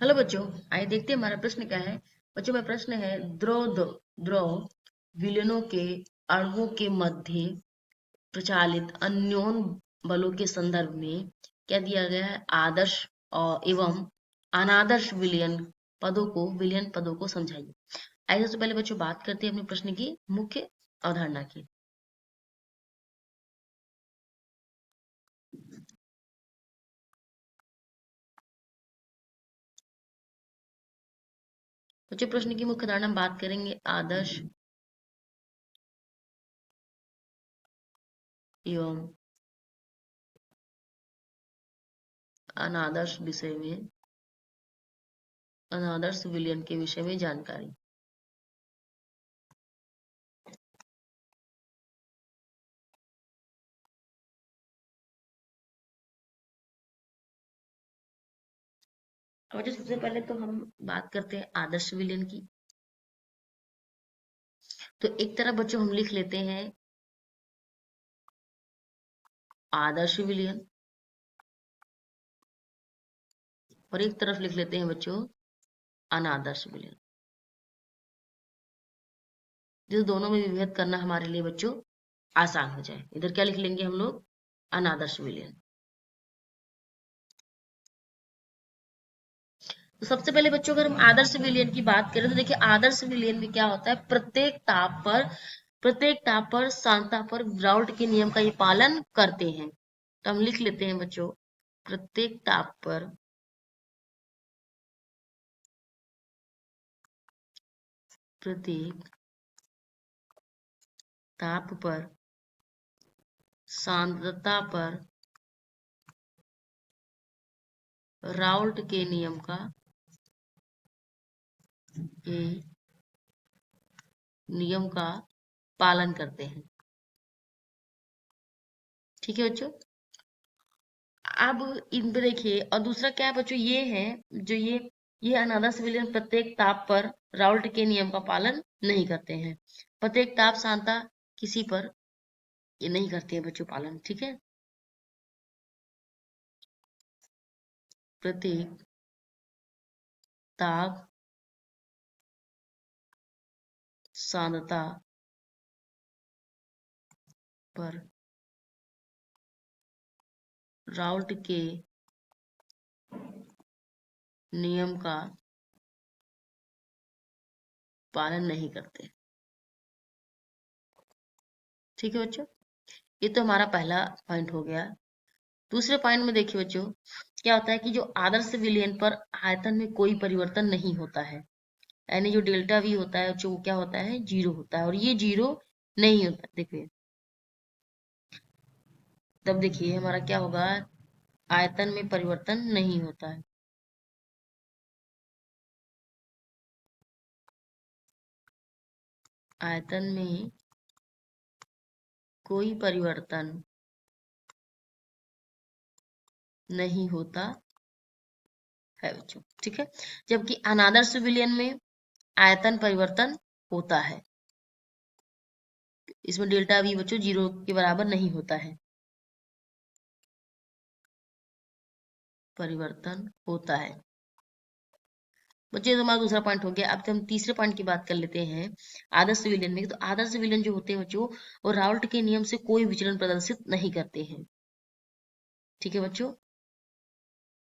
Hello बच्चों, आइए देखते हैं हमारा प्रश्न क्या है। बच्चों में प्रश्न है, द्रव विलयनों के अणुओं के मध्य प्रचालित अन्योन बलों के संदर्भ में क्या दिया गया है। आदर्श और एवं अनादर्श विलयन पदों को समझाइए। आइए सबसे पहले बच्चों बात करते हैं अपने प्रश्न की मुख्य अवधारणा की। बच्चों प्रश्न की मुख्य धारणा हम बात करेंगे आदर्श एवं अनादर्श विषय में अनादर्श विलयन के विषय में जानकारी। और जो सबसे पहले तो हम बात करते हैं आदर्श विलयन की। तो एक तरफ बच्चों हम लिख लेते हैं आदर्श विलयन और एक तरफ लिख लेते हैं बच्चों अनादर्श विलयन। जिस दोनों में विभेद करना हमारे लिए बच्चों आसान हो जाए। इधर क्या लिख लेंगे हम लोग, अनादर्श विलयन। तो सबसे पहले बच्चों अगर हम आदर्श विलयन की बात करें तो देखिए आदर्श विलयन में क्या होता है, प्रत्येक ताप पर सांद्रता पर ग्राउल्ट के नियम का ये पालन करते हैं। तो हम लिख लेते हैं बच्चों प्रत्येक ताप पर प्रत्येक ताप पर सांद्रता पर राउल्ट के के नियम का पालन करते हैं। ठीक है बच्चों। अब इन पे देखिए और दूसरा क्या है बच्चों, ये है जो ये अनादर्श विलयन प्रत्येक ताप पर राउल्ट के नियम का पालन नहीं करते हैं। प्रत्येक ताप सांद्रता किसी पर ये नहीं करते हैं बच्चों पालन। ठीक है, प्रत्येक ताप सांद्रता पर राउल्ट के नियम का पालन नहीं करते। ठीक है बच्चों, ये तो हमारा पहला पॉइंट हो गया। दूसरे पॉइंट में देखिए बच्चों क्या होता है कि जो आदर्श विलयन पर आयतन में कोई परिवर्तन नहीं होता है, यानी जो डेल्टा वी होता है जो क्या होता है, जीरो होता है। और ये जीरो नहीं होता, देखिए तब देखिए हमारा क्या होगा, आयतन में परिवर्तन नहीं होता है। आयतन में कोई परिवर्तन नहीं होता है बच्चों। ठीक है, जबकि अनादर्श विलयन में आयतन परिवर्तन होता है। इसमें डेल्टा वी बच्चों जीरो के बराबर नहीं होता है, परिवर्तन होता है। बच्चे तो हमारा दूसरा पॉइंट हो गया। अब हम तीसरे पॉइंट की बात कर लेते हैं आदर्श विलयन में। तो आदर्श विलयन जो होते हैं बच्चों वो राउल्ट के नियम से कोई विचलन प्रदर्शित नहीं करते हैं। ठीक है बच्चों,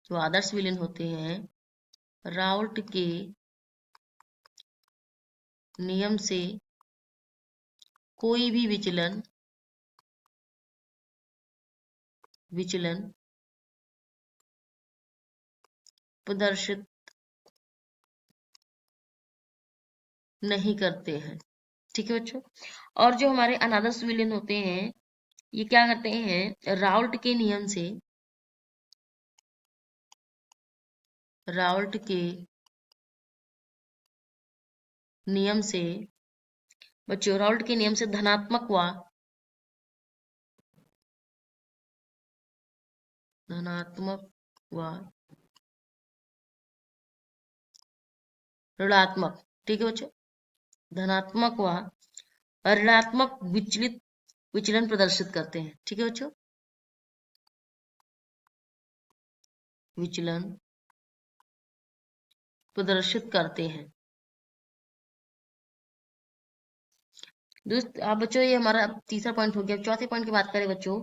जो आदर्श विलयन होते हैं राउल्ट के नियम से कोई भी विचलन प्रदर्शित नहीं करते हैं। ठीक है बच्चों, और जो हमारे अनादर्श विलयन होते हैं ये क्या करते हैं, राउल्ट के नियम से बच्चों राउल्ट के नियम से धनात्मक व ऋणात्मक, ठीक है बच्चों, धनात्मक व ऋणात्मक विचलन प्रदर्शित करते हैं। ठीक है बच्चों, विचलन प्रदर्शित करते हैं। आप बच्चों, ये हमारा तीसरा पॉइंट हो गया। चौथे पॉइंट की बात करें बच्चों,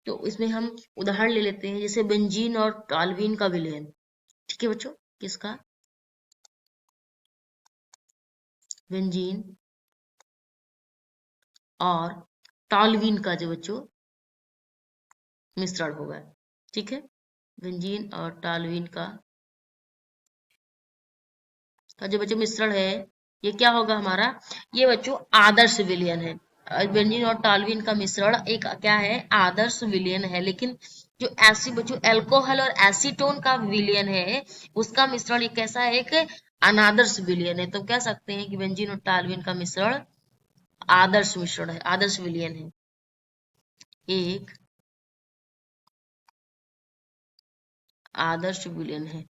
तो इसमें हम उदाहरण ले लेते हैं, जैसे बेंजीन और टॉल्यूइन का विलयन। ठीक है बच्चों, किसका? बेंजीन और टॉल्यूइन का जो बच्चों मिश्रण होगा। ठीक है, बेंजीन और टॉल्यूइन का जो बच्चों मिश्रण है, ये क्या होगा हमारा? ये बच्चों आदर्श विलयन है। बेंजीन और टॉल्यूइन का मिश्रण एक क्या है? आदर्श विलयन है। लेकिन जो बच्चों एल्कोहल और एसीटोन का विलयन है, उसका मिश्रण एक कैसा है? एक अनादर्श विलयन है। तो कह सकते हैं कि बेंजीन और टॉल्यूइन का मिश्रण आदर्श मिश्रण है, आदर्श विलयन है, एक आदर्श विलयन है।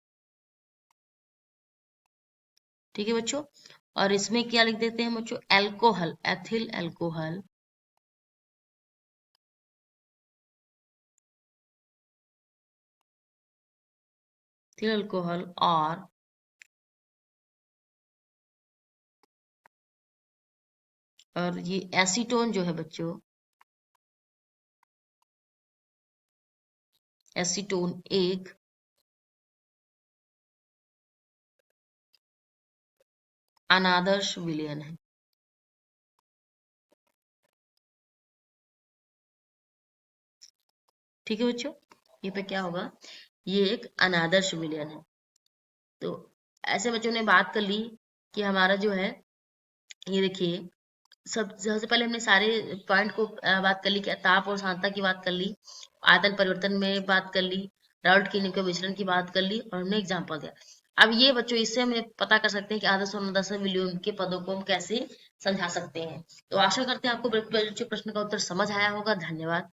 ठीक है बच्चों, और इसमें क्या लिख देते हैं बच्चों? Alcohol, ethyl alcohol, ethyl alcohol और ये एसीटोन जो है बच्चों, एसीटोन एक अनादर्श विलयन है। ठीक है बच्चों, ये पे क्या होगा? ये एक अनादर्श विलयन है। तो ऐसे बच्चों ने बात कर ली कि हमारा जो है, ये देखिए, सबसे पहले हमने सारे पॉइंट को बात कर ली कि ताप और सांद्रता की बात कर ली, आयतन परिवर्तन में बात कर ली, राउल्ट की के विचलन की बात कर ली, और हमने एग्जाम्पल दिया। अब ये बच्चों, इससे हम पता कर सकते हैं कि आदर्श और अनादर्श विलयन के पदों को हम कैसे समझा सकते हैं। तो आशा करते हैं आपको बच्चों प्रश्न का उत्तर समझ आया होगा। धन्यवाद।